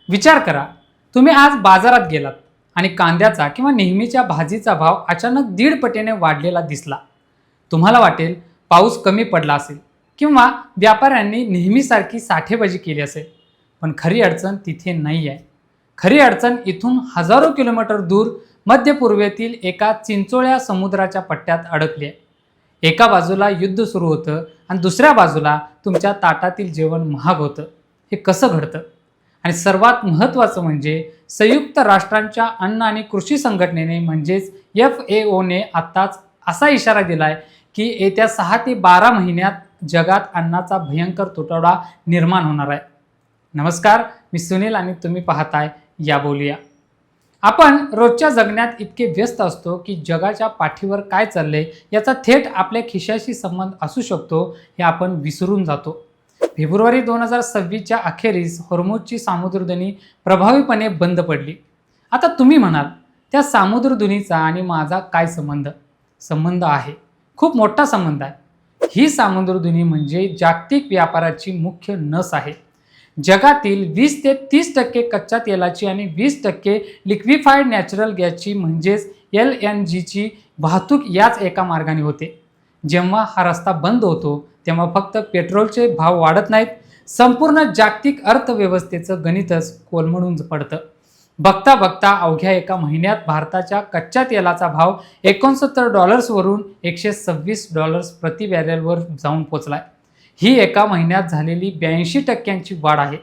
विचार करा, तुम्ही आज बाजारात गेलात आणि कांद्याचा किंवा नेहमीच्या भाजीचा भाव अचानक 1.5 पटीने वाढलेला दिसला. तुम्हाला वाटेल पाऊस कमी पडला असेल किंवा व्यापाऱ्यांनी नेहमीसारखी साठेबाजी केली असेल. पण खरी अडचण तिथे नाही आहे. खरी अडचण इथून हजारो किलोमीटर दूर मध्य पूर्वेतील एका चिंचोळ्या समुद्राच्या पट्ट्यात अडकली आहे. एका बाजूला युद्ध सुरू होतं आणि दुसऱ्या बाजूला तुमच्या ताटातील जेवण महाग होतं. हे कसं घडतं? आणि सर्वात महत्त्वाचं म्हणजे संयुक्त राष्ट्रांच्या अन्न आणि कृषी संघटनेने म्हणजेच FAOने आत्ताच असा इशारा दिलाय की येत्या 6 ते 12 महिन्यात जगात अन्नाचा भयंकर तुटवडा निर्माण होणार आहे. नमस्कार, मी सुनील आणि तुम्ही पाहताय या बोलूया. आपण रोजच्या जगण्यात इतके व्यस्त असतो की जगाच्या पाठीवर काय चाललंय याचा थेट आपल्या खिशाशी संबंध असू शकतो हे आपण विसरून जातो. फेब्रुवारी 2026च्या अखेरीस होर्मुझची सामुद्रधुनी प्रभावीपणे बंद पडली. आता तुम्ही म्हणाल, त्या सामुद्रधुनीचा आणि माझा काय संबंध? संबंध आहे, खूप मोठा संबंध आहे. ही सामुद्रधुनी म्हणजे जागतिक व्यापाराची मुख्य नस आहे. जगातील 20 ते 30% कच्च्या तेलाची आणि 20% लिक्विफाईड नॅचरल गॅसची म्हणजेच LNGची वाहतूक याच एका मार्गाने होते. जेव्हा हा रस्ता बंद होतो तेव्हा फक्त पेट्रोलचे भाव वाढत नाहीत, संपूर्ण जागतिक अर्थव्यवस्थेचं गणितच कोलमडून पडतं. बघता बघता अवघ्या एका महिन्यात भारताच्या कच्च्या तेलाचा भाव $69 वरून $126 प्रति बॅरेलवर जाऊन पोचलाय. ही एका महिन्यात झालेली 82% वाढ आहे.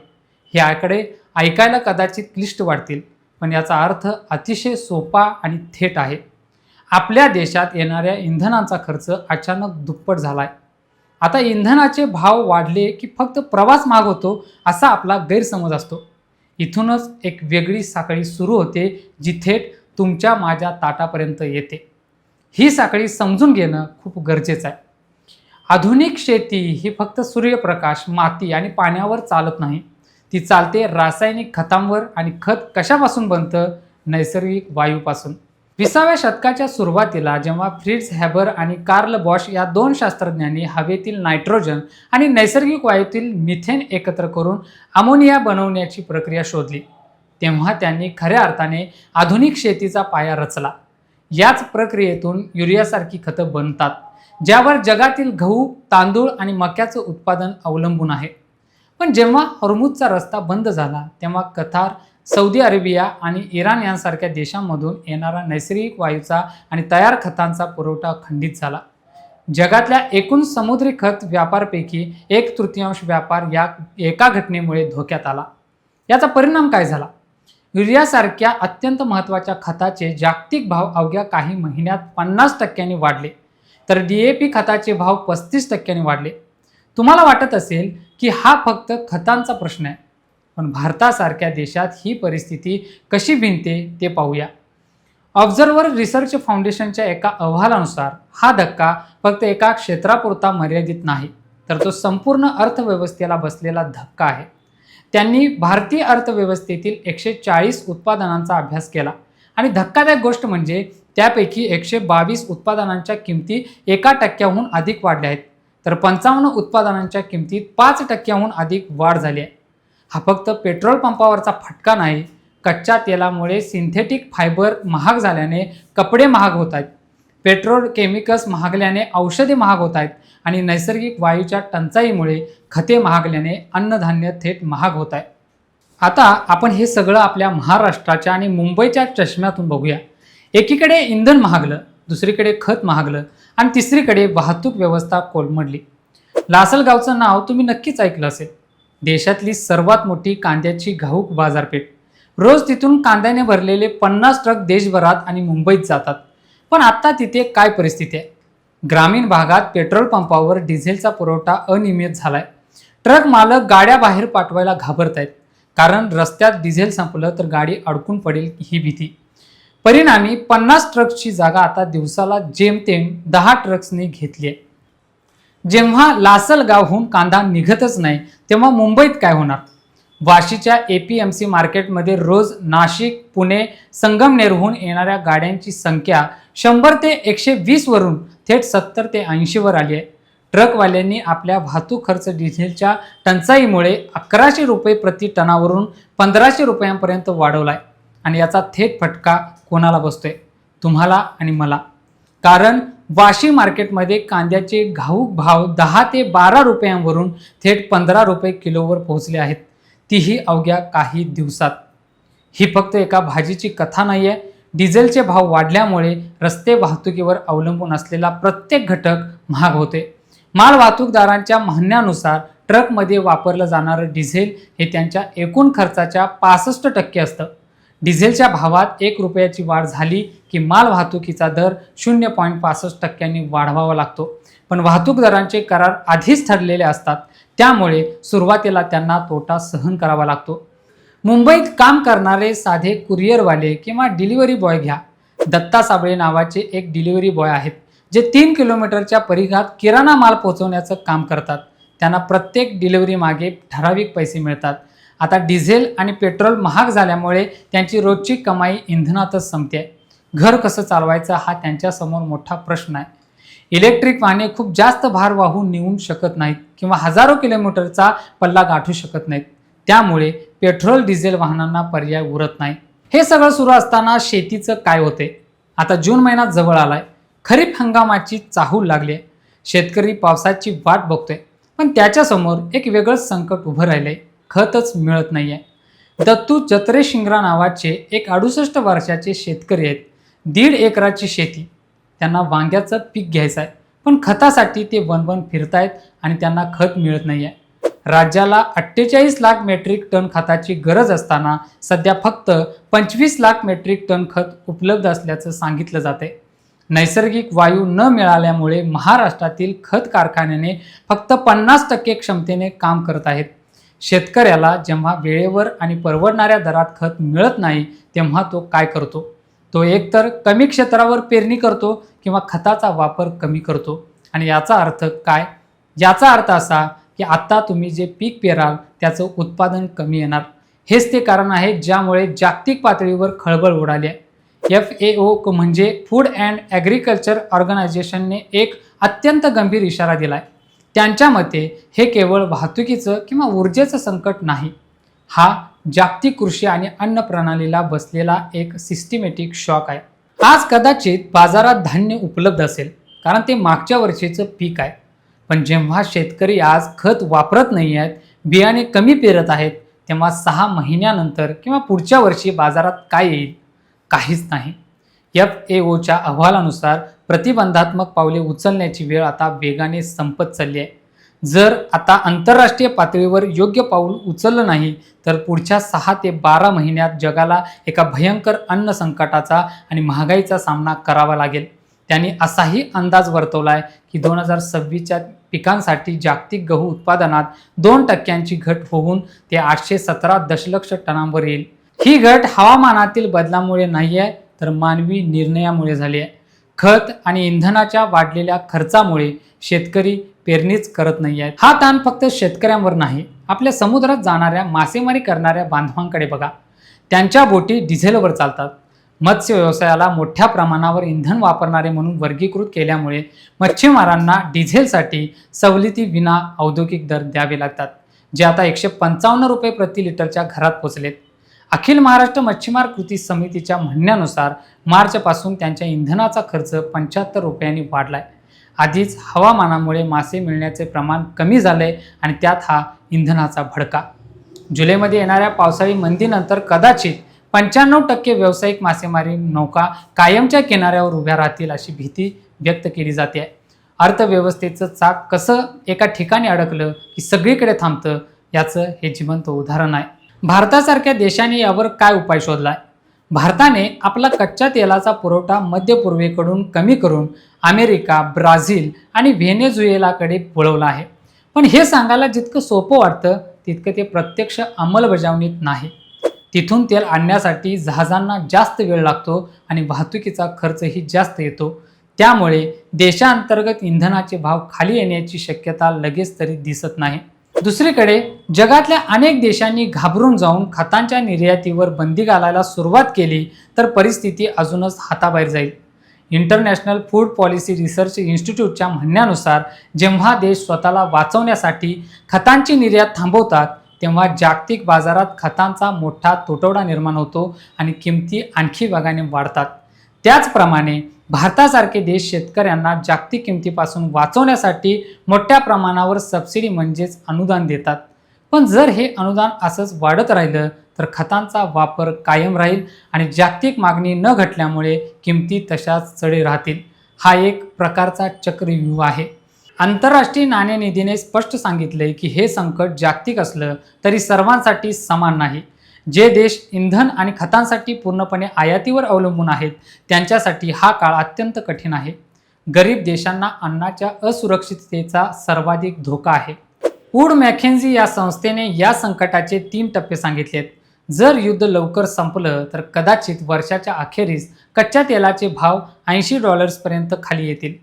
हे आकडे ऐकायला कदाचित क्लिष्ट वाटतील, पण याचा अर्थ अतिशय सोपा आणि थेट आहे. आपल्या देशात येणाऱ्या इंधनाचा खर्च अचानक दुप्पट झालाय. आता इंधनाचे भाव वाढले की फक्त प्रवास महाग होतो असा आपला गैरसमज असतो. इथूनच एक वेगळी साखळी सुरू होते जी थेट तुमच्या माझ्या ताटापर्यंत येते. ही साखळी समजून घेणं खूप गरजेचं आहे. आधुनिक शेती ही फक्त सूर्यप्रकाश, माती आणि पाण्यावर चालत नाही. ती चालते रासायनिक खतांवर. आणि खत कशापासून बनतं? नैसर्गिक वायूपासून. 20व्या शतकाच्या सुरुवातीला जेव्हा फ्रिट्झ हॅबर आणि कार्ल बॉश या 2 शास्त्रज्ञांनी हवेतील नायट्रोजन आणि नैसर्गिक वायूतील मिथेन एकत्र करून अमोनिया बनवण्याची प्रक्रिया शोधली, तेव्हा त्यांनी खऱ्या अर्थाने आधुनिक शेतीचा पाया रचला. याच प्रक्रियेतून युरियासारखी खतं बनतात, ज्यावर जगातील गहू, तांदूळ आणि मक्याचं उत्पादन अवलंबून आहे. पण जेव्हा होर्मुझचा रस्ता बंद झाला तेव्हा कतार, सौदी अरेबिया आणि इराण यांसारख्या देशांमधून येणारा नैसर्गिक वायूचा आणि तयार खतांचा पुरवठा खंडित झाला. जगातल्या एकूण समुद्री खत व्यापारापैकी 1/3 व्यापार या एका घटनेमुळे धोक्यात आला. याचा परिणाम काय झाला? युरियासारख्या अत्यंत महत्त्वाच्या खताचे जागतिक भाव अवघ्या काही महिन्यात 50% वाढले, तर DAP खताचे भाव 35% वाढले. तुम्हाला वाटत असेल की हा फक्त खतांचा प्रश्न आहे, पण भारतासारख्या देशात ही परिस्थिती कशी भिनते ते पाहूया. ऑब्झर्व्हर रिसर्च फाउंडेशनच्या एका अहवालानुसार हा धक्का फक्त एका क्षेत्रापुरता मर्यादित नाही, तर तो संपूर्ण अर्थव्यवस्थेला बसलेला धक्का आहे. त्यांनी भारतीय अर्थव्यवस्थेतील 140 उत्पादनांचा अभ्यास केला आणि धक्कादायक गोष्ट म्हणजे त्यापैकी 122 उत्पादनांच्या किमती 1% अधिक वाढल्या आहेत, तर 55 उत्पादनांच्या किमतीत 5% अधिक वाढ झाली आहे. हा फक्त पेट्रोल पंपावरचा फटका नाही. कच्च्या तेलामुळे सिंथेटिक फायबर महाग झाल्याने कपडे महाग होत आहेत, पेट्रोल केमिकल्स महागल्याने औषधे महाग होत आहेत आणि नैसर्गिक वायूच्या टंचाईमुळे खते महागल्याने अन्नधान्य थेट महाग होत आहे. आता आपण हे सगळं आपल्या महाराष्ट्राच्या आणि मुंबईच्या चष्म्यातून बघूया. एकीकडे इंधन महागलं, दुसरीकडे खत महागलं आणि तिसरीकडे वाहतूक व्यवस्था कोलमडली. लासलगावचं नाव तुम्ही नक्कीच ऐकलं असेल. देशातली सर्वात मोठी कांद्याची घाऊक बाजारपेठ. रोज तिथून कांद्याने भरलेले 50 ट्रक देशभरात आणि मुंबईत जातात. पण आता तिथे काय परिस्थिती आहे? ग्रामीण भागात पेट्रोल पंपावर डिझेलचा पुरवठा अनियमित झालाय. ट्रक मालक गाड्या बाहेर पाठवायला घाबरत आहेत, कारण रस्त्यात डिझेल संपलं तर गाडी अडकून पडेल ही भीती. परिणामी 50 ट्रक्सची जागा आता दिवसाला जेमतेम 10 ट्रक्सनी घेतली आहे. जेव्हा लासलगावहून कांदा निघतच नाही तेव्हा मुंबईत काय होणार? वाशीच्या APMC मार्केटमध्ये रोज नाशिक, पुणे, संगमनेरहून येणाऱ्या गाड्यांची संख्या 100 ते 120 वरून थेट 70 ते 80 वर आली आहे. ट्रकवाल्यांनी आपल्या वाहतूक खर्च डिझेलच्या टंचाईमुळे 1100 रुपये प्रति टनावरून 1500 रुपयांपर्यंत वाढवलाय आणि याचा थेट फटका कोणाला बसतोय? तुम्हाला आणि मला. कारण वाशी मार्केटमध्ये कांद्याचे घाऊक भाव 10 ते 12 रुपयांवरून थेट 15 रुपये किलोवर पोहोचले आहेत, तीही अवघ्या काही दिवसात. ही फक्त एका भाजीची कथा नाही आहे. डिझेलचे भाव वाढल्यामुळे रस्ते वाहतुकीवर अवलंबून असलेला प्रत्येक घटक महाग होते. माल वाहतूकदारांच्या म्हणण्यानुसार ट्रकमध्ये वापरलं जाणारं डिझेल हे त्यांच्या एकूण खर्चाच्या 65% असतं. डिझेलच्या भावात 1 रुपयाची वाढ झाली की माल वाहतुकीचा दर 0.65% वाढवावा लागतो. पण वाहतूकदारांचे करार आधीच ठरलेले असतात, त्यामुळे सुरुवातीला त्यांना तोटा सहन करावा लागतो. मुंबईत काम करणारे साधे कुरिअरवाले किंवा डिलिव्हरी बॉय घ्या. दत्ता साबळे नावाचे एक डिलिव्हरी बॉय आहेत, जे 3 किलोमीटरच्या परिघात किराणा माल पोहोचवण्याचं काम करतात. त्यांना प्रत्येक डिलिव्हरी मागे ठराविक पैसे मिळतात. आता डिझेल आणि पेट्रोल महाग झाल्यामुळे त्यांची रोजची कमाई इंधनातच संपते. घर कसं चालवायचं हा त्यांच्यासमोर मोठा प्रश्न आहे. इलेक्ट्रिक वाहने खूप जास्त भार वाहून नेऊ शकत नाहीत किंवा हजारो किलोमीटरचा पल्ला गाठू शकत नाहीत. त्यामुळे पेट्रोल डिझेल वाहनांना पर्याय उरत नाही. हे सगळं सुरू असताना शेतीचं काय होते? आता जून महिना जवळ आलाय. खरीप हंगामाची चाहूल लागली आहे. शेतकरी पावसाची वाट बघतोय, पण त्याच्यासमोर एक वेगळंच संकट उभं राहिलंय. खतच मिळत नाहीये. दत्तू जत्रे शिंगरा नावाचे एक 68 वर्षाचे शेतकरी आहेत. 1.5 एकराची शेती. त्यांना वांग्याचं पीक घ्यायचं आहे, पण खतासाठी ते वनवन फिरतायत आणि त्यांना खत मिळत नाहीये. राज्याला 48 लाख मेट्रिक टन खताची गरज असताना सध्या फक्त 25 लाख मेट्रिक टन खत उपलब्ध असल्याचं सांगितलं जाते. नैसर्गिक वायू न मिळाल्यामुळे महाराष्ट्रातील खत कारखान्याने फक्त 50% क्षमतेने काम करत आहेत. शेतकऱ्याला जेव्हा वेळेवर आणि परवडणाऱ्या दरात खत मिळत नाही, तेव्हा तो काय करतो? तो एकतर कमी क्षेत्रावर पेरणी करतो किंवा खताचा वापर कमी करतो. आणि याचा अर्थ काय? याचा अर्थ असा की आता तुम्ही जे पीक पेराल त्याचं उत्पादन कमी येणार. हेच ते कारण आहे ज्यामुळे जागतिक पातळीवर खळबळ उडाली आहे. FAO म्हणजे फूड अँड ॲग्रिकल्चर ऑर्गनायझेशनने एक अत्यंत गंभीर इशारा दिलाय. त्यांच्या मते हे केवळ वाहतुकीचं किंवा ऊर्जेचं संकट नाही. हा जागतिक कृषी आणि अन्न प्रणालीला बसलेला एक सिस्टमॅटिक शॉक आहे. आज कदाचित बाजारात धान्य उपलब्ध असेल कारण ते मागच्या वर्षीचं पीक आहे. पण जेव्हा शेतकरी आज खत वापरत नाही आहेत, बियाणे कमी पेरत आहेत, तेव्हा 6 महिन्यानंतर किंवा पुढच्या वर्षी बाजारात काय येईल? काहीच नाही. FAOच्या अहवालानुसार प्रतिबंधात्मक पावले उचलण्याची वेळ आता वेगाने संपत चालली आहे. जर आता आंतरराष्ट्रीय पातळीवर योग्य पाऊल उचललं नाही तर पुढच्या 6 ते 12 महिन्यात जगाला एका भयंकर अन्न संकटाचा आणि महागाईचा सामना करावा लागेल. त्यांनी असाही अंदाज वर्तवलाय की 2026च्या पिकांसाठी जागतिक गहू उत्पादनात 2% घट होऊन ते 817 दशलक्ष टनांवर येईल. ही घट हवामानातील बदलामुळे नाही आहे, तर मानवी निर्णयामुळे झाली आहे. खत आणि इंधनाच्या वाढलेल्या खर्चामुळे शेतकरी पेरणीच करत नाही आहेत. हा ताण फक्त शेतकऱ्यांवर नाही, आपल्या समुद्रात जाणाऱ्या मासेमारी करणाऱ्या बांधवांकडे बघा. त्यांच्या बोटी डिझेलवर चालतात. मत्स्य व्यवसायाला मोठ्या प्रमाणावर इंधन वापरणारे म्हणून वर्गीकृत केल्यामुळे मच्छीमारांना डिझेलसाठी सवलती विना औद्योगिक दर द्यावे लागतात, जे आता 155 रुपये प्रति लिटरच्या घरात पोचलेत. अखिल महाराष्ट्र मच्छीमार कृती समितीच्या म्हणण्यानुसार मार्चपासून त्यांच्या इंधनाचा खर्च 75 रुपयांनी वाढलाय. आधीच हवामानामुळे मासे मिळण्याचे प्रमाण कमी झाले आणि त्यात हा इंधनाचा भडका. जुलैमध्ये येणाऱ्या पावसाळी मंदीनंतर कदाचित 95% व्यावसायिक मासेमारी नौका कायमच्या किनाऱ्यावर उभ्या राहतील अशी भीती व्यक्त केली जाते. अर्थव्यवस्थेचं चाक कसं एका ठिकाणी अडकलं की सगळीकडे थांबतं, याचं हे जिवंत उदाहरण आहे. भारतासारख्या देशाने यावर काय उपाय शोधलाय? भारताने आपला कच्च्या तेलाचा पुरवठा मध्य पूर्वेकडून कमी करून अमेरिका, ब्राझील आणि व्हेनेझुएलाकडे वळवला आहे. पण हे सांगायला जितकं सोपं वाटतं तितकं ते प्रत्यक्ष अंमलबजावणीत नाही. तिथून तेल आणण्यासाठी जहाजांना जास्त वेळ लागतो आणि वाहतुकीचा खर्चही जास्त येतो. त्यामुळे देशांतर्गत इंधनाचे भाव खाली येण्याची शक्यता लगेच तरी दिसत नाही. दुसरीकडे जगातल्या अनेक देशांनी घाबरून जाऊन खतांच्या निर्यातीवर बंदी घालायला सुरुवात केली तर परिस्थिती अजूनच हाताबाहेर जाईल. इंटरनॅशनल फूड पॉलिसी रिसर्च इन्स्टिट्यूटच्या म्हणण्यानुसार जेव्हा देश स्वतःला वाचवण्यासाठी खतांची निर्यात थांबवतात तेव्हा जागतिक बाजारात खतांचा मोठा तुटवडा निर्माण होतो आणि किमती आणखी वेगाने वाढतात. त्याचप्रमाणे भारतासारखे देश शेतकऱ्यांना जागतिक किमतीपासून वाचवण्यासाठी मोठ्या प्रमाणावर सबसिडी म्हणजेच अनुदान देतात. पण जर हे अनुदान असंच वाढत राहिलं तर खतांचा वापर कायम राहील आणि जागतिक मागणी न घटल्यामुळे किमती तशाच चढे राहतील. हा एक प्रकारचा चक्रव्यूह आहे. आंतरराष्ट्रीय नाणेनिधीने स्पष्ट सांगितले की हे संकट जागतिक असलं तरी सर्वांसाठी समान नाही. जे देश इंधन आणि खतांसाठी पूर्णपणे आयातीवर अवलंबून आहेत त्यांच्यासाठी हा काळ अत्यंत कठीण आहे. गरीब देशांना अन्नाच्या असुरक्षिततेचा सर्वाधिक धोका आहे. वूड मॅकेन्झी या संस्थेने या संकटाचे 3 टप्पे सांगितलेत. जर युद्ध लवकर संपलं तर कदाचित वर्षाच्या अखेरीस कच्च्या तेलाचे भाव $80 पर्यंत खाली येतील.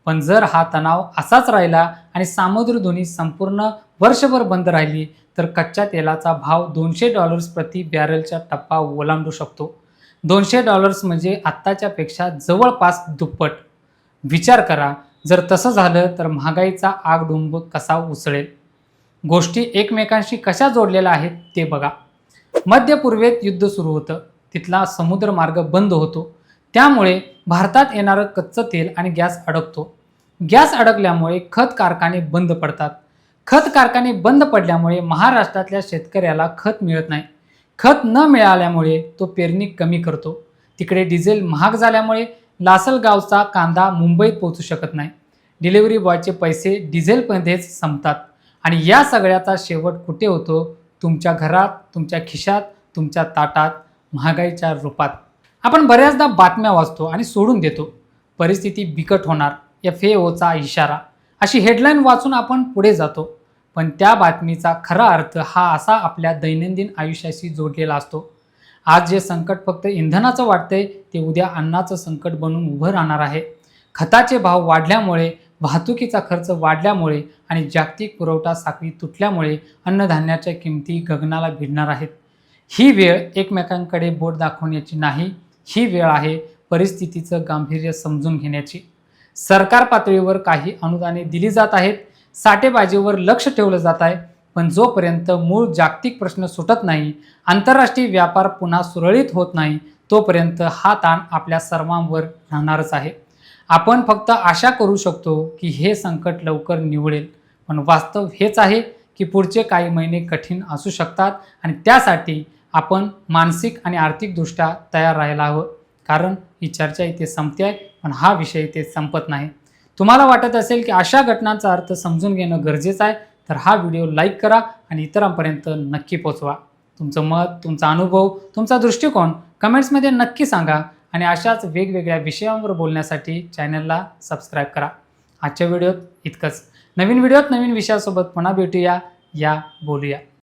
पण जर हा तणाव असाच राहिला आणि सामुद्रधुनी संपूर्ण वर्षभर बंद राहिली तर कच्च्या तेलाचा भाव $200 प्रति बॅरलचा टप्पा ओलांडू शकतो. $200 म्हणजे आत्ताच्या पेक्षा जवळपास दुप्पट. विचार करा, जर तसं झालं तर महागाईचा आगडुंब कसा उसळेल. गोष्टी एकमेकांशी कशा जोडलेल्या आहेत ते बघा. मध्य पूर्वेत युद्ध सुरू होतं. तिथला समुद्रमार्ग बंद होतो. त्यामुळे भारतात येणारं कच्चं तेल आणि गॅस अडकतो. गॅस अडकल्यामुळे खत कारखाने बंद पडतात. खत कारखाने बंद पडल्यामुळे महाराष्ट्रातल्या शेतकऱ्याला खत मिळत नाही. खत न मिळाल्यामुळे तो पेरणी कमी करतो. तिकडे डिझेल महाग झाल्यामुळे लासलगावचा कांदा मुंबईत पोहोचू शकत नाही. डिलिव्हरी बॉयचे पैसे डिझेलमध्येच संपतात. आणि या सगळ्याचा शेवट कुठे होतो? तुमच्या घरात, तुमच्या खिशात, तुमच्या ताटात, महागाईच्या रूपात. आपण बऱ्याचदा बातम्या वाचतो आणि सोडून देतो. परिस्थिती बिकट होणार, FAOचा इशारा, अशी हेडलाईन वाचून आपण पुढे जातो. पण त्या बातमीचा खरा अर्थ हा असा आपल्या दैनंदिन आयुष्याशी जोडलेला असतो. आज जे संकट फक्त इंधनाचं वाटतंय ते उद्या अन्नाचं संकट बनून उभं राहणार आहे. खताचे भाव वाढल्यामुळे, वाहतुकीचा खर्च वाढल्यामुळे आणि जागतिक पुरवठा साखळी तुटल्यामुळे अन्नधान्याच्या किमती गगनाला भिडणार आहेत. ही वेळ एकमेकांकडे बोट दाखवण्याची नाही, ही वेळ आहे परिस्थितीचं गांभीर्य समजून घेण्याची. सरकार पातळीवर काही अनुदाने दिली जात आहेत, साठेबाजीवर लक्ष ठेवलं जात आहे. पण जोपर्यंत मूळ जागतिक प्रश्न सुटत नाही, आंतरराष्ट्रीय व्यापार पुन्हा सुरळीत होत नाही, तोपर्यंत हा ताण आपल्या सर्वांवर राहणारच आहे. आपण फक्त आशा करू शकतो की हे संकट लवकर निवळेल. पण वास्तव हेच आहे की पुढचे काही महिने कठीण असू शकतात आणि त्यासाठी आपण मानसिक आणि आर्थिकदृष्ट्या तयार राहायला हवं. कारण ही चर्चा इथे संपते आहे, पण हा विषय इथे संपत नाही. तुम्हाला वाटत असेल की अशा घटनांचा अर्थ समजून घेणं गरजेचं आहे तर हा व्हिडिओ लाईक करा आणि इतरांपर्यंत नक्की पोचवा. तुमचं मत, तुमचा अनुभव, तुमचा दृष्टिकोन कमेंट्समध्ये नक्की सांगा आणि अशाच वेगवेगळ्या विषयांवर बोलण्यासाठी चॅनलला सबस्क्राईब करा. आजच्या व्हिडिओत इतकंच. नवीन व्हिडिओत नवीन विषयासोबत पुन्हा भेटूया. या बोलूया.